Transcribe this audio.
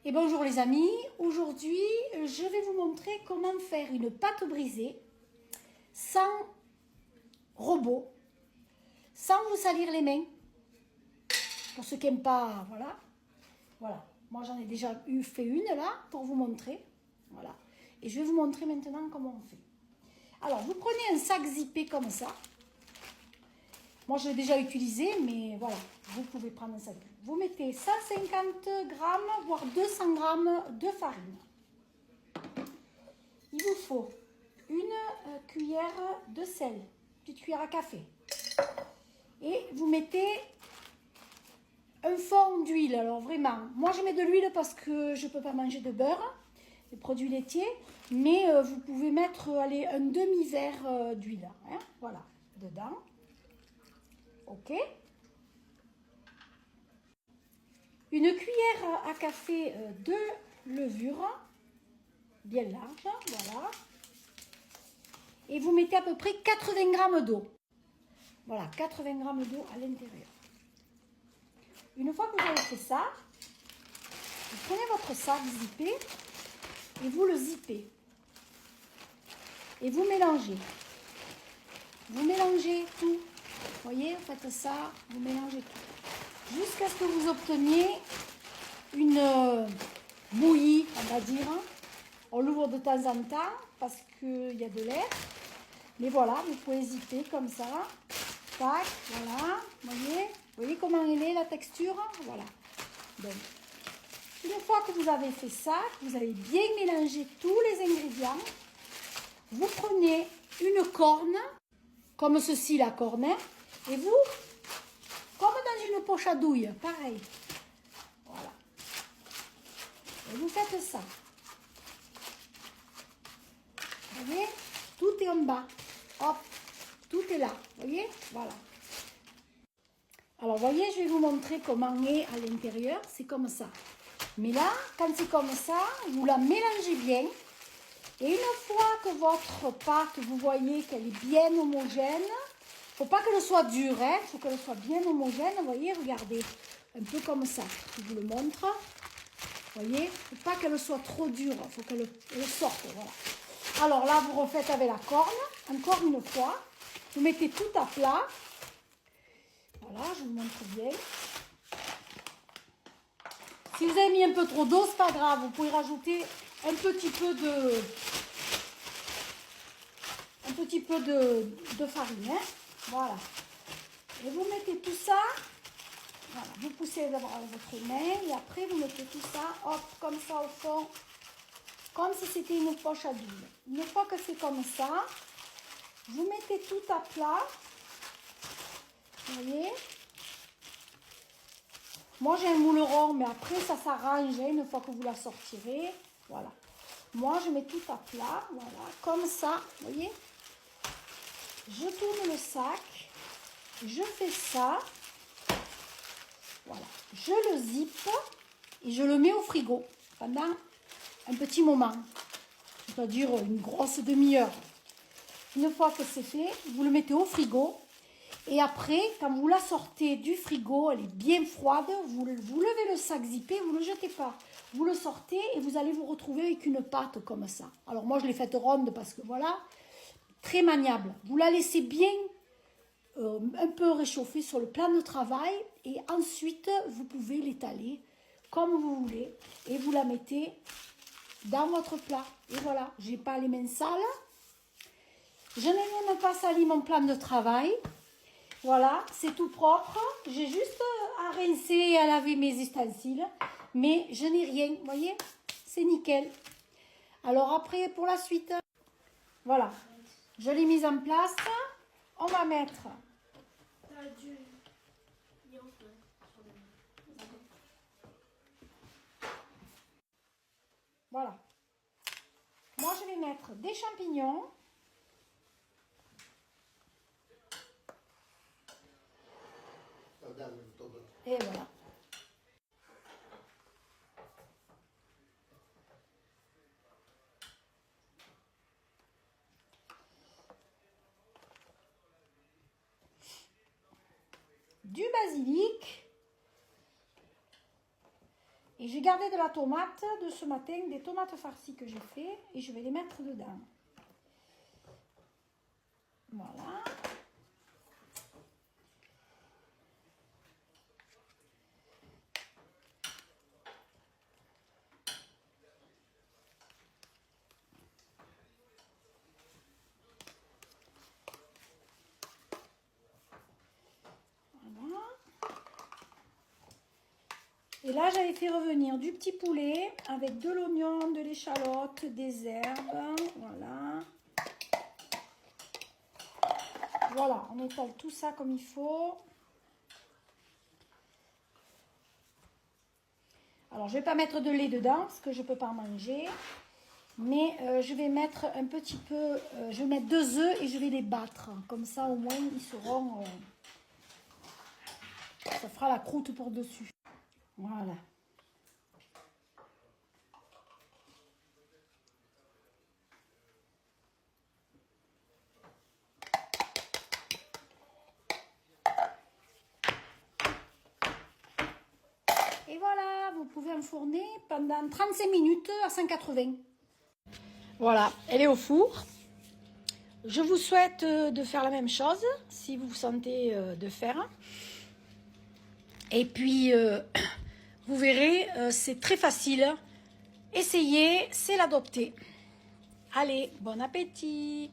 Et bonjour les amis, aujourd'hui je vais vous montrer comment faire une pâte brisée sans robot, sans vous salir les mains. Pour ceux qui n'aiment pas, voilà. Moi j'en ai déjà fait une là pour vous montrer, voilà. Et je vais vous montrer maintenant comment on fait. Alors vous prenez un sac zippé comme ça. Moi je l'ai déjà utilisé, mais voilà, vous pouvez prendre un sac. Vous mettez 150 grammes, voire 200 grammes de farine. Il vous faut une cuillère de sel, petite cuillère à café. Et vous mettez un fond d'huile. Alors vraiment, moi je mets de l'huile parce que je ne peux pas manger de beurre, des produits laitiers. Mais vous pouvez mettre allez, un demi-verre d'huile. Hein, voilà, dedans. Ok. Une cuillère à café de levure, bien large, voilà. Et vous mettez à peu près 80 grammes d'eau. Voilà, 80 grammes d'eau à l'intérieur. Une fois que vous avez fait ça, vous prenez votre sac zippé et vous le zippez. Et vous mélangez. Vous mélangez tout. Vous voyez, vous faites ça, vous mélangez tout. Jusqu'à ce que vous obteniez une bouillie, on va dire. On l'ouvre de temps en temps parce qu'il y a de l'air. Mais voilà, vous pouvez zipper comme ça. Tac, voilà. Vous voyez comment elle est la texture? Voilà. Donc, une fois que vous avez fait ça, que vous avez bien mélangé tous les ingrédients, vous prenez une corne, comme ceci la corne, et vous, comme dans une poche à douille, pareil. Voilà. Et vous faites ça. Vous voyez? Tout est en bas. Hop, tout est là. Vous voyez? Voilà. Alors, vous voyez, je vais vous montrer comment est à l'intérieur. C'est comme ça. Mais là, quand c'est comme ça, vous la mélangez bien. Et une fois que votre pâte, vous voyez qu'elle est bien homogène, il ne faut pas qu'elle soit dure, hein, il faut qu'elle soit bien homogène. Vous voyez, regardez, un peu comme ça. Je vous le montre. Vous voyez, il ne faut pas qu'elle soit trop dure, il faut qu'elle sorte. Voilà. Alors là, vous refaites avec la corne, encore une fois. Vous mettez tout à plat. Voilà, je vous montre bien. Si vous avez mis un peu trop d'eau, c'est pas grave. Vous pouvez rajouter un petit peu de farine. Hein. Voilà. Et vous mettez tout ça. Voilà. Vous poussez d'abord avec votre main. Et après, vous mettez tout ça, hop, comme ça au fond. Comme si c'était une poche à douille. Une fois que c'est comme ça, vous mettez tout à plat. Vous voyez? Moi, j'ai un moule rond, mais après, ça s'arrange une fois que vous la sortirez. Voilà. Moi, je mets tout à plat. Voilà. Comme ça. Vous voyez? Je tourne le sac. Je fais ça. Voilà. Je le zippe et je le mets au frigo pendant un petit moment. C'est-à-dire une grosse demi-heure. Une fois que c'est fait, vous le mettez au frigo. Et après, quand vous la sortez du frigo, elle est bien froide, vous levez le sac zippé, vous ne le jetez pas. Vous le sortez et vous allez vous retrouver avec une pâte comme ça. Alors moi, je l'ai faite ronde parce que voilà, très maniable. Vous la laissez bien un peu réchauffer sur le plan de travail et ensuite, vous pouvez l'étaler comme vous voulez et vous la mettez dans votre plat. Et voilà, je n'ai pas les mains sales. Je n'ai même pas sali mon plan de travail. Voilà, c'est tout propre. J'ai juste à rincer et à laver mes ustensiles. Mais je n'ai rien, vous voyez? C'est nickel. Alors après, pour la suite, voilà. Je l'ai mise en place. On va mettre... Voilà. Moi, je vais mettre des champignons. Et voilà. Du basilic. Et j'ai gardé de la tomate de ce matin, des tomates farcies que j'ai fait. Et je vais les mettre dedans. Voilà. Voilà. Et là, j'avais fait revenir du petit poulet avec de l'oignon, de l'échalote, des herbes. Voilà. Voilà, on étale tout ça comme il faut. Alors, je ne vais pas mettre de lait dedans parce que je ne peux pas en manger. Mais je vais mettre un petit peu, je vais mettre 2 œufs et je vais les battre. Comme ça, au moins, ils seront, ça fera la croûte pour dessus. Voilà. Et voilà, vous pouvez enfourner pendant 35 minutes à 180. Voilà, elle est au four. Je vous souhaite de faire la même chose, si vous sentez de faire. Et puis, vous verrez, c'est très facile. Essayez, c'est l'adopter. Allez, bon appétit!